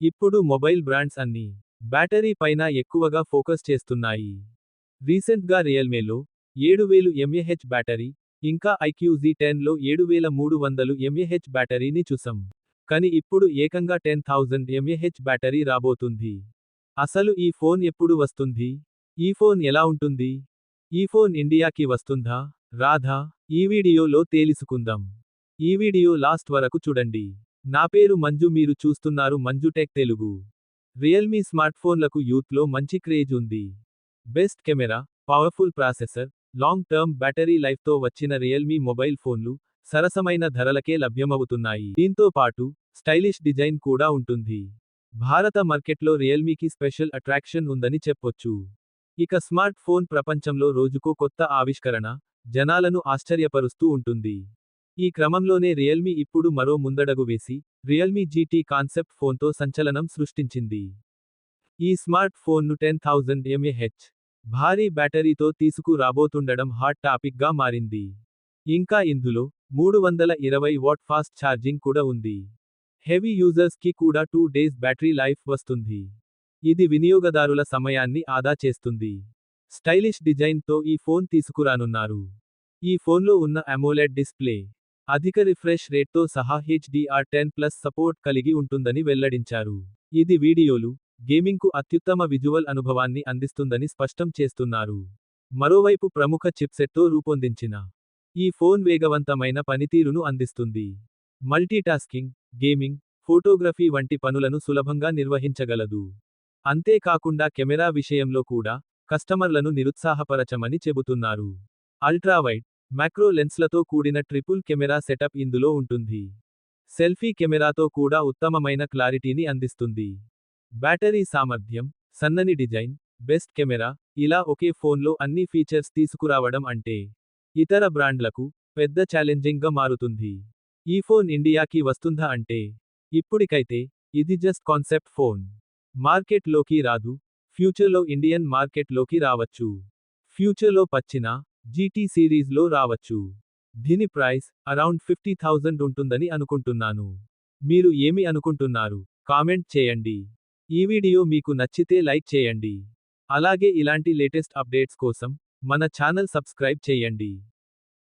ఇప్పుడు mobile brands అన్నీ battery పైన ఎక్కువగా ఫోకస్ చేస్తున్నాయి. రీసెంట్గా రియల్మీలో 7000 mAh బ్యాటరీ, ఇంకా IQZ10లో 7300 mAh బ్యాటరీని చూసాం. కానీ ఇప్పుడు ఏకంగా 10,000 mAh బ్యాటరీ రాబోతుంది. అసలు ఈ ఫోన్ ఎప్పుడు వస్తుంది? ఈ ఫోన్ ఎలా ఉంటుంది? ఈ ఫోన్ ఇండియాకి వస్తుందా? రాదా? ఈ వీడియోలో తేలుసుకుందాం. ఈ వీడియో లాస్ట్ వరకు చూడండి. నా పేరు మంజు, మీరు చూస్తున్నారు మంజు టెక్ తెలుగు. రియల్మీ స్మార్ట్ఫోన్లకు యూత్లో మంచి క్రేజ్ ఉంది. Best camera, powerful processor, long term battery లైఫ్తో వచ్చిన రియల్మీ మొబైల్ ఫోన్లు సరసమైన ధరలకే లభ్యమవుతున్నాయి. దీంతో పాటు స్టైలిష్ డిజైన్ కూడా ఉంటుంది. భారత మార్కెట్లో రియల్మీకి స్పెషల్ అట్రాక్షన్ ఉందని చెప్పొచ్చు. ఇక స్మార్ట్ ఫోన్ ప్రపంచంలో రోజుకో కొత్త ఆవిష్కరణ జనాలను ఆశ్చర్యపరుస్తూ ఉంటుంది. ఈ క్రమంలోనే రియల్మీ ఇప్పుడు మరో ముందడుగు వేసి రియల్మీ GT కాన్సెప్ట్ ఫోన్తో సంచలనం సృష్టించింది. ఈ స్మార్ట్ ఫోన్ను 10,000 mAh భారీ బ్యాటరీతో తీసుకురాబోతుండడం హాట్ టాపిక్గా మారింది. ఇంకా ఇందులో 320 వాట్ ఫాస్ట్ ఛార్జింగ్ కూడా ఉంది. హెవీ యూజర్స్కి కూడా 2 డేస్ బ్యాటరీ లైఫ్ వస్తుంది. ఇది వినియోగదారుల సమయాన్ని ఆదా చేస్తుంది. స్టైలిష్ డిజైన్తో ఈ ఫోన్ తీసుకురానున్నారు. ఈ ఫోన్లో ఉన్న అమోలెడ్ డిస్ప్లే అధిక రిఫ్రెష్ రేట్తో సహా HDR10+ సపోర్ట్ కలిగి ఉంటుందని వెల్లడించారు. ఇది వీడియోలు, గేమింగ్కు అత్యుత్తమ విజువల్ అనుభవాన్ని అందిస్తుందని స్పష్టం చేస్తున్నారు. మరోవైపు ప్రముఖ చిప్సెట్తో రూపొందించిన ఈ ఫోన్ వేగవంతమైన పనితీరును అందిస్తుంది. మల్టీటాస్కింగ్, గేమింగ్, ఫోటోగ్రఫీ వంటి పనులను సులభంగా నిర్వహించగలదు. అంతేకాకుండా కెమెరా విషయంలో కూడా కస్టమర్లను నిరుత్సాహపరచమని చెబుతున్నారు. అల్ట్రావైడ్, మ్యాక్రో లెన్స్లతో కూడిన ట్రిపుల్ కెమెరా సెటప్ ఇందులో ఉంటుంది. సెల్ఫీ కెమెరాతో కూడా ఉత్తమమైన క్లారిటీని అందిస్తుంది. బ్యాటరీ సామర్థ్యం, సన్నని డిజైన్, బెస్ట్ కెమెరా, ఇలా ఒకే ఫోన్లో అన్ని ఫీచర్స్ తీసుకురావడం అంటే ఇతర బ్రాండ్లకు పెద్ద ఛాలెంజింగ్గా మారుతుంది. ఈ ఫోన్ ఇండియాకి వస్తుందా అంటే ఇప్పుడికైతే ఇది జస్ట్ కాన్సెప్ట్ ఫోన్. మార్కెట్లోకి రాదు. ఫ్యూచర్లో ఇండియన్ మార్కెట్లోకి రావచ్చు. ఫ్యూచర్లో పచ్చిన GT సిరీస్లో రావచ్చు. దీని ప్రైస్ అరౌండ్ 50,000 ఉంటుందని అనుకుంటున్నాను. మీరు ఏమి అనుకుంటున్నారు? కామెంట్ చేయండి. ఈ వీడియో మీకు నచ్చితే లైక్ చేయండి. అలాగే ఇలాంటి లేటెస్ట్ అప్డేట్స్ కోసం మన ఛానల్ సబ్స్క్రైబ్ చేయండి.